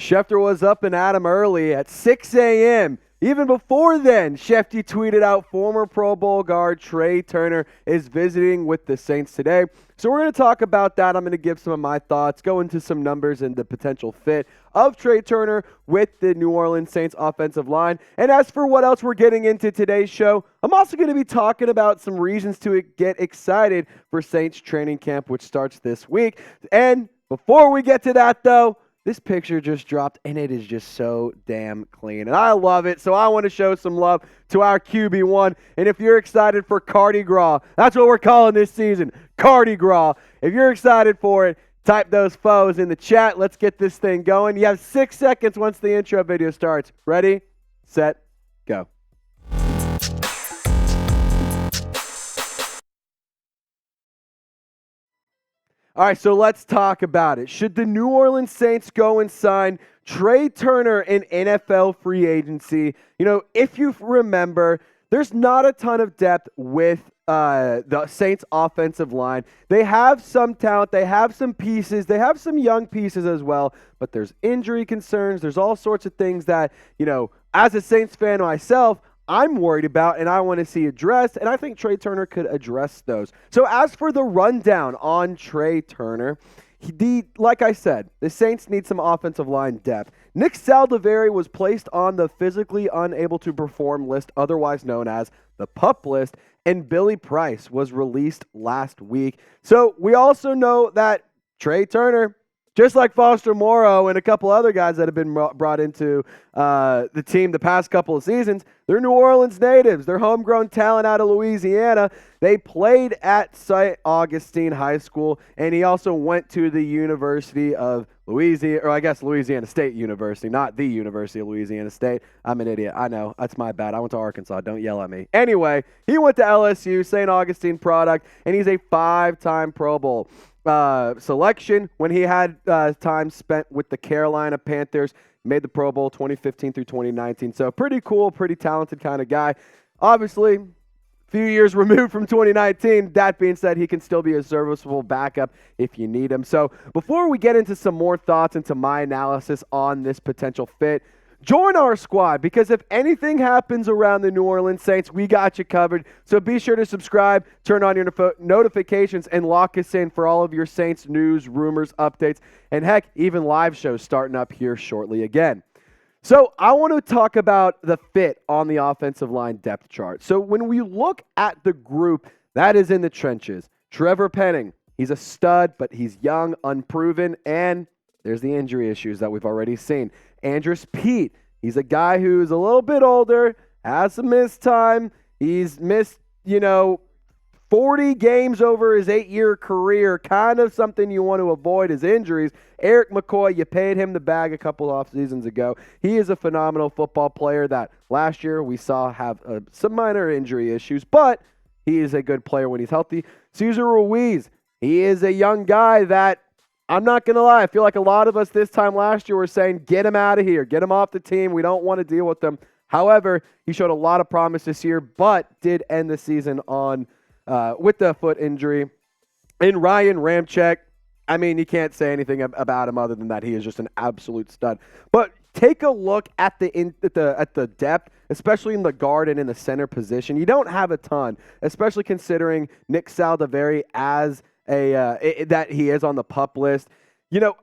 Schefter was up and Adam early at 6 a.m. Even before then, Schefty tweeted out former Pro Bowl guard Trey Turner is visiting with the Saints today. So we're going to talk about that. I'm going to give some of my thoughts, go into some numbers and the potential fit of Trey Turner with the New Orleans Saints offensive line. And as for what else we're getting into today's show, I'm also going to be talking about some reasons to get excited for Saints training camp, which starts this week. And before we get to that, though, this picture just dropped, and it is just so damn clean. And I love it, so I want to show some love to our QB1. And if you're excited for Cardi Gras, that's what we're calling this season, Cardi Gras. If you're excited for it, type those foes in the chat. Let's get this thing going. You have 6 seconds once the intro video starts. Ready, set, go. All right, so let's talk about it. Should the New Orleans Saints go and sign Trey Turner in NFL free agency? You know, if you remember, there's not a ton of depth with the Saints offensive line. They have some talent. They have some pieces. They have some young pieces as well, but there's injury concerns. There's all sorts of things that, you know, as a Saints fan myself, I'm worried about and I want to see addressed, and I think Trey Turner could address those. So as for the rundown on Trey Turner, like I said, the Saints need some offensive line depth. Nick Saldiveri was placed on the physically unable to perform list, otherwise known as the PUP list, and Billy Price was released last week. So we also know that Trey Turner, just like Foster Moreau and a couple other guys that have been brought into the team the past couple of seasons, they're New Orleans natives. They're homegrown talent out of Louisiana. They played at St. Augustine High School, and he also went to the University of Louisiana, or I guess Louisiana State University, not the University of Louisiana State. I'm an idiot. I know. That's my bad. I went to Arkansas. Don't yell at me. Anyway, he went to LSU, St. Augustine product, and he's a 5-time Pro Bowl selection when he had time spent with the Carolina Panthers. Made the Pro Bowl 2015 through 2019. So pretty cool, pretty talented kind of guy. Obviously, a few years removed from 2019. That being said, he can still be a serviceable backup if you need him. So before we get into some more thoughts into my analysis on this potential fit, join our squad, because if anything happens around the New Orleans Saints, we got you covered. So be sure to subscribe, turn on your notifications, and lock us in for all of your Saints news, rumors, updates, and heck, even live shows starting up here shortly again. So I want to talk about the fit on the offensive line depth chart. So when we look at the group that is in the trenches, Trevor Penning, he's a stud, but he's young, unproven, and there's the injury issues that we've already seen. Andrus Peat, he's a guy who's a little bit older, has some missed time. He's missed, 40 games over his 8-year career, kind of something you want to avoid is injuries. Eric McCoy, you paid him the bag a couple off seasons ago. He is a phenomenal football player that last year we saw have some minor injury issues, but he is a good player when he's healthy. Cesar Ruiz, he is a young guy that, I'm not going to lie, I feel like a lot of us this time last year were saying, get him out of here, get him off the team, we don't want to deal with him. However, he showed a lot of promise this year, but did end the season on with the foot injury. And Ryan Ramczyk, I mean, you can't say anything about him other than that he is just an absolute stud. But take a look at the depth, especially in the guard and in the center position. You don't have a ton, especially considering Nick Saldiveri as that he is on the PUP list.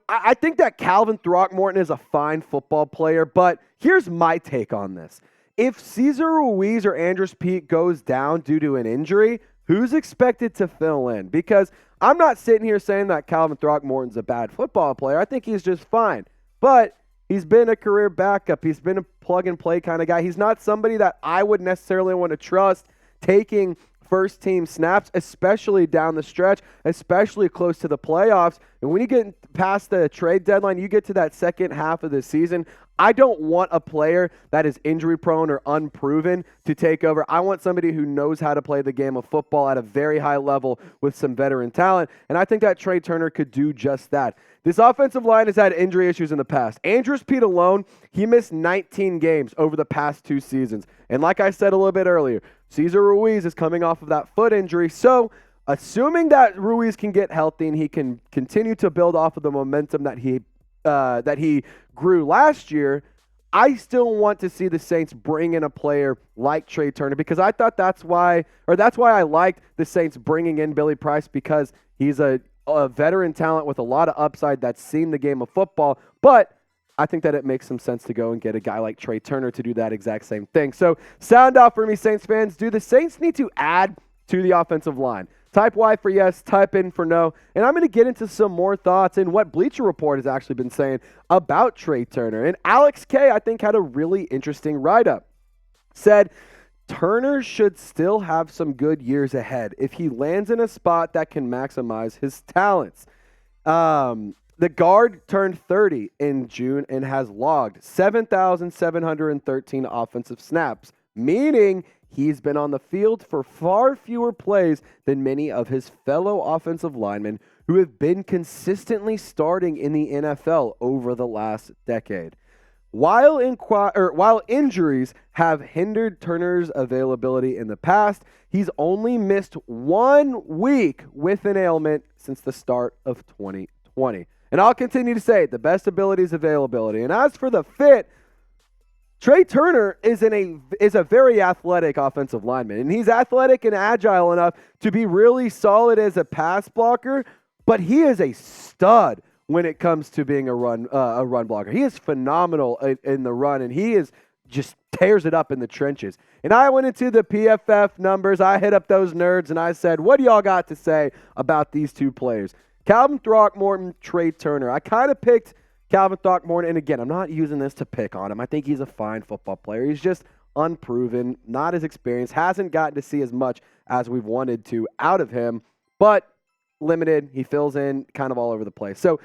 I think that Calvin Throckmorton is a fine football player, but here's my take on this. If Cesar Ruiz or Andrus Peat goes down due to an injury, who's expected to fill in? Because I'm not sitting here saying that Calvin Throckmorton's a bad football player. I think he's just fine. But he's been a career backup. He's been a plug-and-play kind of guy. He's not somebody that I would necessarily want to trust taking first-team snaps, especially down the stretch, especially close to the playoffs. And when you get past the trade deadline, you get to that second half of the season, I don't want a player that is injury-prone or unproven to take over. I want somebody who knows how to play the game of football at a very high level with some veteran talent, and I think that Trey Turner could do just that. This offensive line has had injury issues in the past. Andrus Peat alone, he missed 19 games over the past 2 seasons. And like I said a little bit earlier, Cesar Ruiz is coming off of that foot injury. So assuming that Ruiz can get healthy and he can continue to build off of the momentum that he that he grew last year, I still want to see the Saints bring in a player like Trey Turner, because I thought that's why I liked the Saints bringing in Billy Price, because he's a veteran talent with a lot of upside that's seen the game of football. But I think that it makes some sense to go and get a guy like Trey Turner to do that exact same thing. So sound off for me, Saints fans. Do the Saints need to add to the offensive line? Type Y for yes, type in for no. And I'm going to get into some more thoughts and what Bleacher Report has actually been saying about Trey Turner. And Alex K, I think, had a really interesting write-up. Said, Turner should still have some good years ahead if he lands in a spot that can maximize his talents. The guard turned 30 in June and has logged 7,713 offensive snaps, meaning he's been on the field for far fewer plays than many of his fellow offensive linemen who have been consistently starting in the NFL over the last decade. While injuries have hindered Turner's availability in the past, he's only missed 1 week with an ailment since the start of 2020. And I'll continue to say it, the best ability is availability. And as for the fit, Trey Turner is a very athletic offensive lineman, and he's athletic and agile enough to be really solid as a pass blocker, but he is a stud when it comes to being a run blocker. He is phenomenal in the run, and he is just tears it up in the trenches. And I went into the PFF numbers. I hit up those nerds, and I said, what do y'all got to say about these two players? Calvin Throckmorton, Trey Turner. I kind of picked Calvin Throckmorton, and again, I'm not using this to pick on him. I think he's a fine football player. He's just unproven, not as experienced, hasn't gotten to see as much as we've wanted to out of him, but limited. He fills in kind of all over the place. So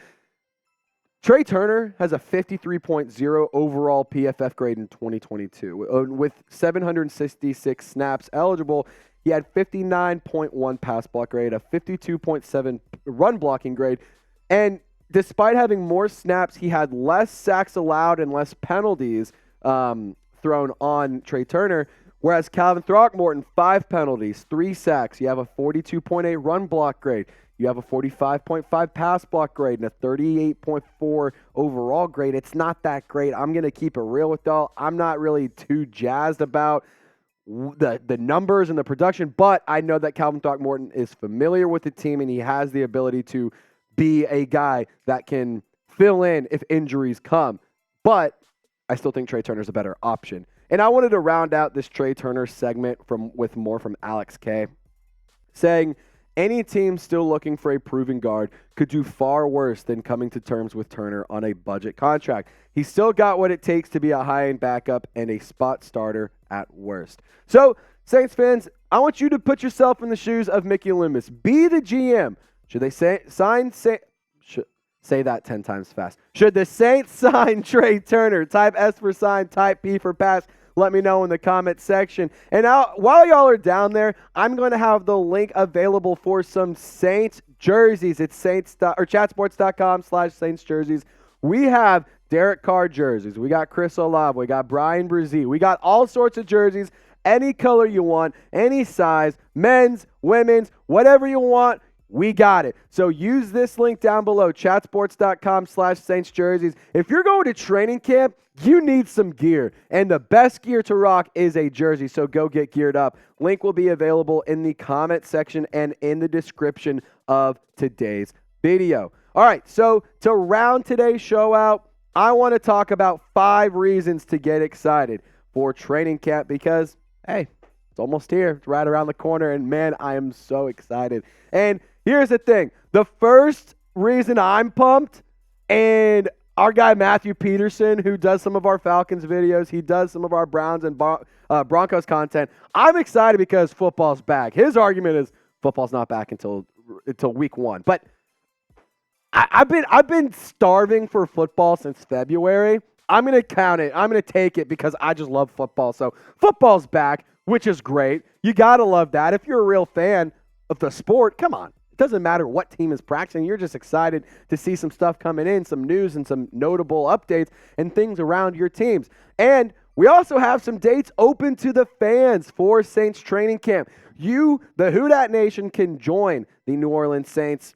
Trey Turner has a 53.0 overall PFF grade in 2022. With 766 snaps eligible, he had 59.1 pass block grade, a 52.7 run blocking grade, and despite having more snaps, he had less sacks allowed and less penalties thrown on Trey Turner, whereas Calvin Throckmorton, 5 penalties, 3 sacks. You have a 42.8 run block grade. You have a 45.5 pass block grade and a 38.4 overall grade. It's not that great. I'm going to keep it real with y'all. I'm not really too jazzed about the numbers and the production, but I know that Calvin Throckmorton is familiar with the team and he has the ability to be a guy that can fill in if injuries come. But I still think Trey Turner's a better option. And I wanted to round out this Trey Turner segment with more from Alex K, saying any team still looking for a proven guard could do far worse than coming to terms with Turner on a budget contract. He's still got what it takes to be a high-end backup and a spot starter at worst. So, Saints fans, I want you to put yourself in the shoes of Mickey Loomis. Be the GM. Should they say that 10 times fast? Should the Saints sign Trey Turner? Type S for sign, type P for pass. Let me know in the comment section. And while y'all are down there, I'm going to have the link available for some Saints jerseys. It's chatsports.com/Saints jerseys. We have Derek Carr jerseys. We got Chris Olave. We got Brian Brzee. We got all sorts of jerseys, any color you want, any size, men's, women's, whatever you want. We got it. So use this link down below, chatsports.com/Saints jerseys. If you're going to training camp, you need some gear, and the best gear to rock is a jersey, so go get geared up. Link will be available in the comment section and in the description of today's video. All right, so to round today's show out, I want to talk about 5 reasons to get excited for training camp because, hey, it's almost here. It's right around the corner, and man, I am so excited. And here's the thing. The first reason I'm pumped, and our guy Matthew Peterson, who does some of our Falcons videos, he does some of our Browns and Broncos content. I'm excited because football's back. His argument is football's not back until week 1. But I've been starving for football since February. I'm going to count it. I'm going to take it because I just love football. So football's back, which is great. You got to love that. If you're a real fan of the sport, come on. It doesn't matter what team is practicing. You're just excited to see some stuff coming in, some news and some notable updates and things around your teams. And we also have some dates open to the fans for Saints training camp. You, the Who Dat Nation, can join the New Orleans Saints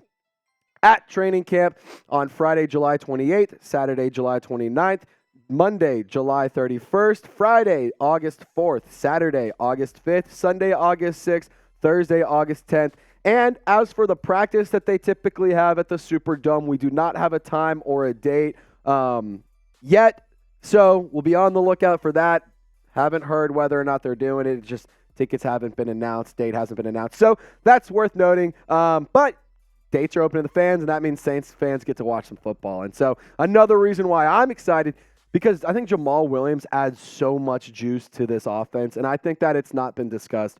at training camp on Friday, July 28th, Saturday, July 29th, Monday, July 31st, Friday, August 4th, Saturday, August 5th, Sunday, August 6th, Thursday, August 10th. And as for the practice that they typically have at the Superdome, we do not have a time or a date yet. So we'll be on the lookout for that. Haven't heard whether or not they're doing it. Just tickets haven't been announced. Date hasn't been announced. So that's worth noting. But dates are open to the fans, and that means Saints fans get to watch some football. And so another reason why I'm excited, because I think Jamal Williams adds so much juice to this offense, and I think that it's not been discussed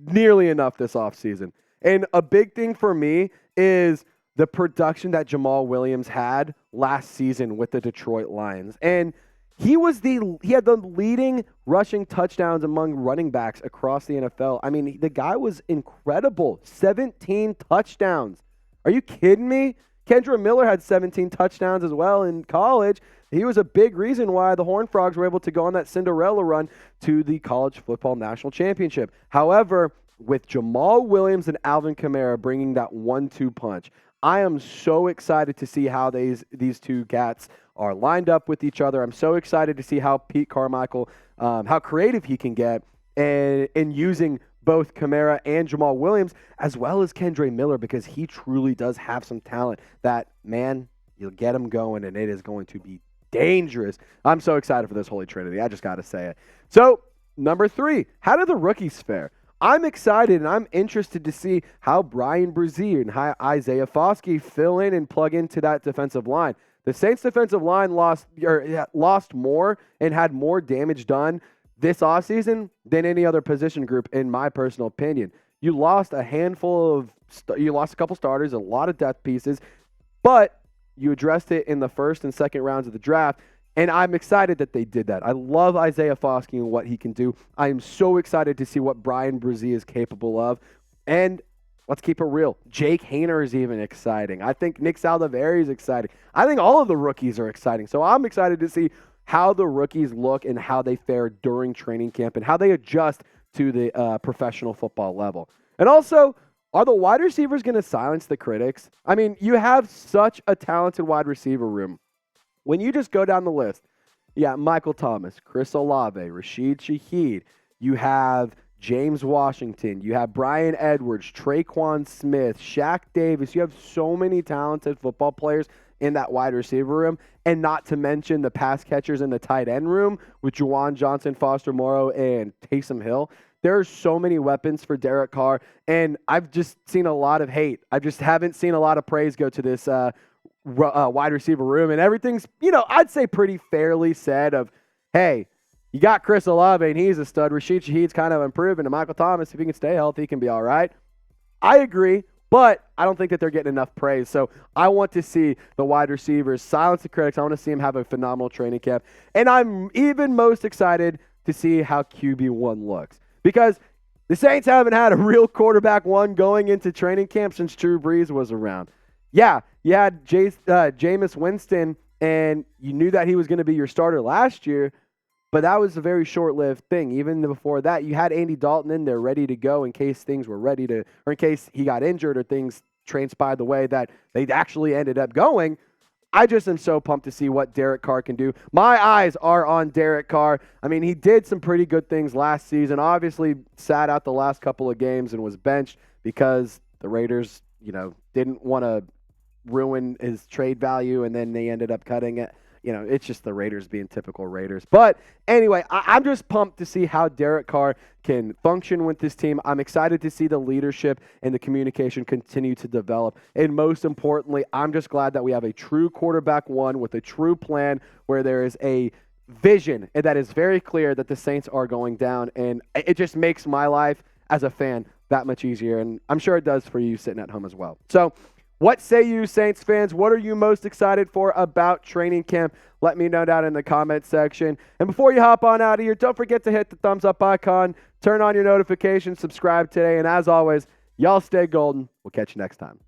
nearly enough this offseason. And a big thing for me is the production that Jamal Williams had last season with the Detroit Lions. And he had the leading rushing touchdowns among running backs across the NFL. I mean, the guy was incredible. 17 touchdowns. Are you kidding me? Kendra Miller had 17 touchdowns as well in college. He was a big reason why the Horned Frogs were able to go on that Cinderella run to the College Football National Championship. However, with Jamal Williams and Alvin Kamara bringing that 1-2 punch, I am so excited to see how these two cats are lined up with each other. I'm so excited to see how Pete Carmichael, how creative he can get in using both Kamara and Jamal Williams, as well as Kendre Miller, because he truly does have some talent that, man, you'll get him going, and it is going to be dangerous. I'm so excited for this Holy Trinity. I just got to say it. So, number 3, how do the rookies fare? I'm excited, and I'm interested to see how Brian Brzee and how Isaiah Foskey fill in and plug into that defensive line. The Saints defensive line lost more and had more damage done this offseason than any other position group, in my personal opinion. You lost a couple starters, a lot of depth pieces, but you addressed it in the first and second rounds of the draft, and I'm excited that they did that. I love Isaiah Foskey and what he can do. I am so excited to see what Brian Brzee is capable of, and let's keep it real. Jake Haener is even exciting. I think Nick Saldiveri is exciting. I think all of the rookies are exciting, so I'm excited to see how the rookies look and how they fare during training camp and how they adjust to the professional football level. And also, are the wide receivers going to silence the critics? I mean, you have such a talented wide receiver room. When you just go down the list, you got Michael Thomas, Chris Olave, Rashid Shaheed. You have James Washington. You have Brian Edwards, Traquan Smith, Shaq Davis. You have so many talented football players in that wide receiver room, and not to mention the pass catchers in the tight end room with Juwan Johnson, Foster Moreau, and Taysom Hill. There are so many weapons for Derek Carr, and I've just seen a lot of hate. I just haven't seen a lot of praise go to this wide receiver room, and everything's, I'd say pretty fairly said of, hey, you got Chris Olave, and he's a stud. Rashid Shaheed's kind of improving, and Michael Thomas, if he can stay healthy, he can be all right. I agree. But I don't think that they're getting enough praise. So I want to see the wide receivers silence the critics. I want to see them have a phenomenal training camp. And I'm even most excited to see how QB1 looks. Because the Saints haven't had a real quarterback one going into training camp since Drew Brees was around. Yeah, you had Jameis Winston, and you knew that he was going to be your starter last year. But that was a very short-lived thing. Even before that, you had Andy Dalton in there ready to go in case things were ready to, or in case he got injured or things transpired the way that they actually ended up going. I just am so pumped to see what Derek Carr can do. My eyes are on Derek Carr. I mean, he did some pretty good things last season. Obviously, sat out the last couple of games and was benched because the Raiders, didn't want to ruin his trade value, and then they ended up cutting it. It's just the Raiders being typical Raiders. But anyway, I'm just pumped to see how Derek Carr can function with this team. I'm excited to see the leadership and the communication continue to develop. And most importantly, I'm just glad that we have a true quarterback one with a true plan where there is a vision that is very clear that the Saints are going down. And it just makes my life as a fan that much easier. And I'm sure it does for you sitting at home as well. So, what say you, Saints fans? What are you most excited for about training camp? Let me know down in the comment section. And before you hop on out of here, don't forget to hit the thumbs up icon, turn on your notifications, subscribe today, and as always, y'all stay golden. We'll catch you next time.